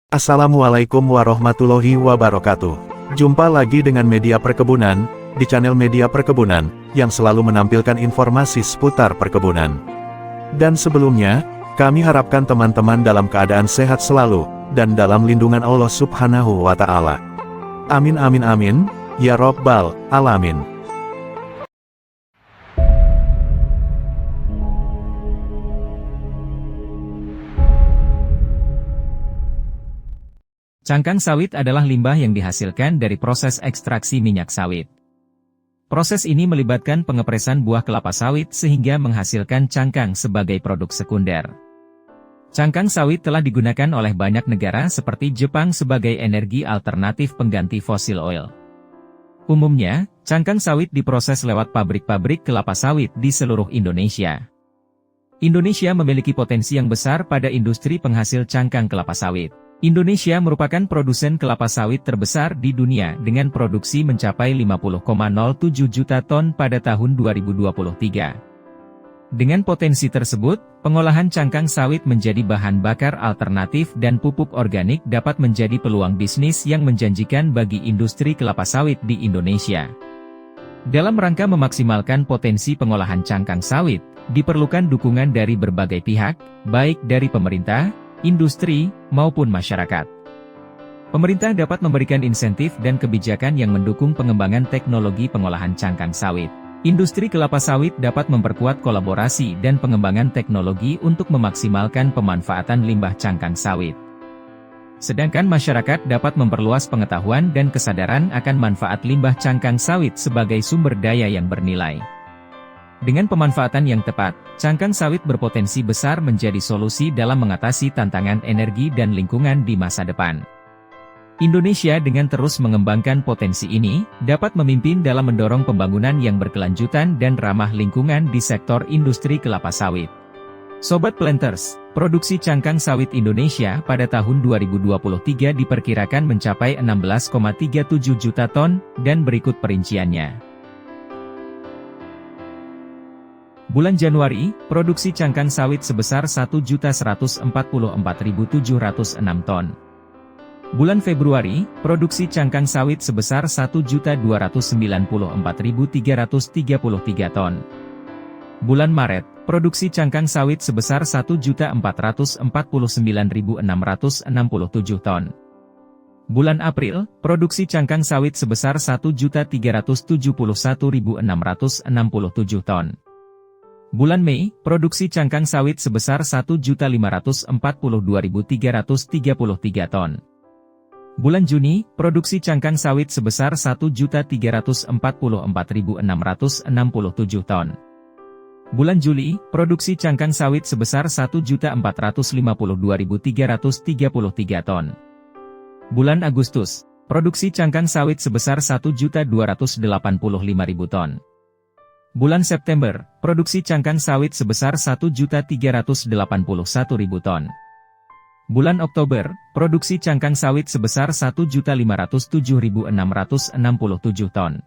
Assalamualaikum warahmatullahi wabarakatuh. Jumpa lagi dengan Media Perkebunan, di channel Media Perkebunan, yang selalu menampilkan informasi seputar perkebunan. Dan sebelumnya, kami harapkan teman-teman dalam keadaan sehat selalu, dan dalam lindungan Allah Subhanahu wa Ta'ala. Amin amin amin, ya Rabbal Alamin. Cangkang sawit adalah limbah yang dihasilkan dari proses ekstraksi minyak sawit. Proses ini melibatkan pengepresan buah kelapa sawit sehingga menghasilkan cangkang sebagai produk sekunder. Cangkang sawit telah digunakan oleh banyak negara seperti Jepang sebagai energi alternatif pengganti fosil oil. Umumnya, cangkang sawit diproses lewat pabrik-pabrik kelapa sawit di seluruh Indonesia. Indonesia memiliki potensi yang besar pada industri penghasil cangkang kelapa sawit. Indonesia merupakan produsen kelapa sawit terbesar di dunia dengan produksi mencapai 50,07 juta ton pada tahun 2023. Dengan potensi tersebut, pengolahan cangkang sawit menjadi bahan bakar alternatif dan pupuk organik dapat menjadi peluang bisnis yang menjanjikan bagi industri kelapa sawit di Indonesia. Dalam rangka memaksimalkan potensi pengolahan cangkang sawit, diperlukan dukungan dari berbagai pihak, baik dari pemerintah, industri, maupun masyarakat. Pemerintah dapat memberikan insentif dan kebijakan yang mendukung pengembangan teknologi pengolahan cangkang sawit. Industri kelapa sawit dapat memperkuat kolaborasi dan pengembangan teknologi untuk memaksimalkan pemanfaatan limbah cangkang sawit. Sedangkan masyarakat dapat memperluas pengetahuan dan kesadaran akan manfaat limbah cangkang sawit sebagai sumber daya yang bernilai. Dengan pemanfaatan yang tepat, cangkang sawit berpotensi besar menjadi solusi dalam mengatasi tantangan energi dan lingkungan di masa depan. Indonesia dengan terus mengembangkan potensi ini, dapat memimpin dalam mendorong pembangunan yang berkelanjutan dan ramah lingkungan di sektor industri kelapa sawit. Sobat Planters, produksi cangkang sawit Indonesia pada tahun 2023 diperkirakan mencapai 16,37 juta ton, dan berikut perinciannya. Bulan Januari, produksi cangkang sawit sebesar 1.144.706 ton. Bulan Februari, produksi cangkang sawit sebesar 1.294.333 ton. Bulan Maret, produksi cangkang sawit sebesar 1.449.667 ton. Bulan April, produksi cangkang sawit sebesar 1.371.667 ton. Bulan Mei, produksi cangkang sawit sebesar 1.542.333 ton. Bulan Juni, produksi cangkang sawit sebesar 1.344.667 ton. Bulan Juli, produksi cangkang sawit sebesar 1.452.333 ton. Bulan Agustus, produksi cangkang sawit sebesar 1.285.000 ton. Bulan September, produksi cangkang sawit sebesar 1.381.000 ton. Bulan Oktober, produksi cangkang sawit sebesar 1.507.667 ton.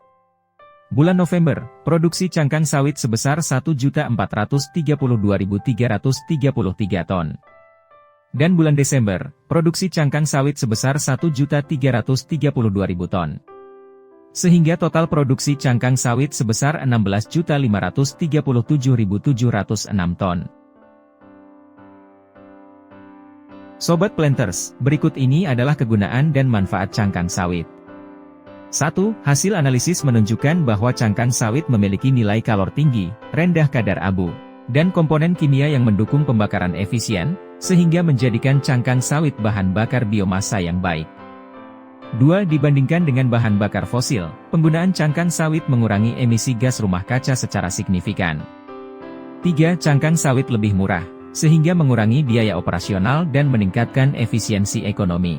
Bulan November, produksi cangkang sawit sebesar 1.432.333 ton. Dan bulan Desember, produksi cangkang sawit sebesar 1.332.000 ton. Sehingga total produksi cangkang sawit sebesar 16.537.706 ton. Sobat Planters, berikut ini adalah kegunaan dan manfaat cangkang sawit. 1. Hasil analisis menunjukkan bahwa cangkang sawit memiliki nilai kalor tinggi, rendah kadar abu, dan komponen kimia yang mendukung pembakaran efisien, sehingga menjadikan cangkang sawit bahan bakar biomasa yang baik. 2. Dibandingkan dengan bahan bakar fosil, penggunaan cangkang sawit mengurangi emisi gas rumah kaca secara signifikan. 3. Cangkang sawit lebih murah, sehingga mengurangi biaya operasional dan meningkatkan efisiensi ekonomi.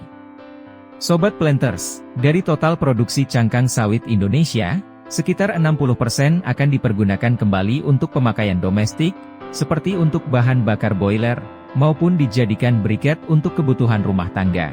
Sobat Planters, dari total produksi cangkang sawit Indonesia, sekitar 60% akan dipergunakan kembali untuk pemakaian domestik, seperti untuk bahan bakar boiler, maupun dijadikan briket untuk kebutuhan rumah tangga.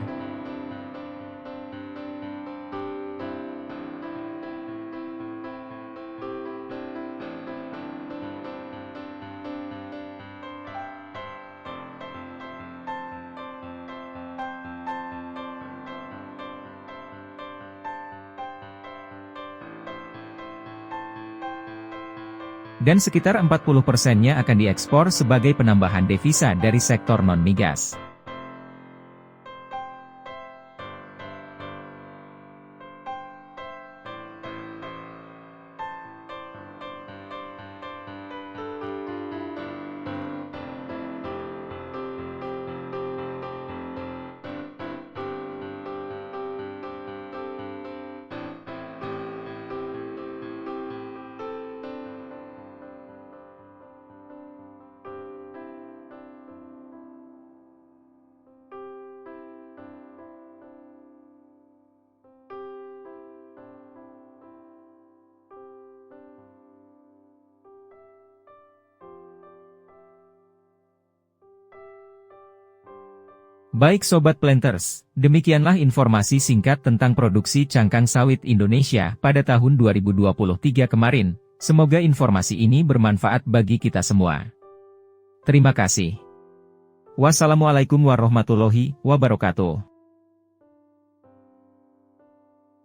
Dan sekitar 40%-nya akan diekspor sebagai penambahan devisa dari sektor non-migas. Baik Sobat Planters, demikianlah informasi singkat tentang produksi cangkang sawit Indonesia pada tahun 2023 kemarin. Semoga informasi ini bermanfaat bagi kita semua. Terima kasih. Wassalamualaikum warahmatullahi wabarakatuh.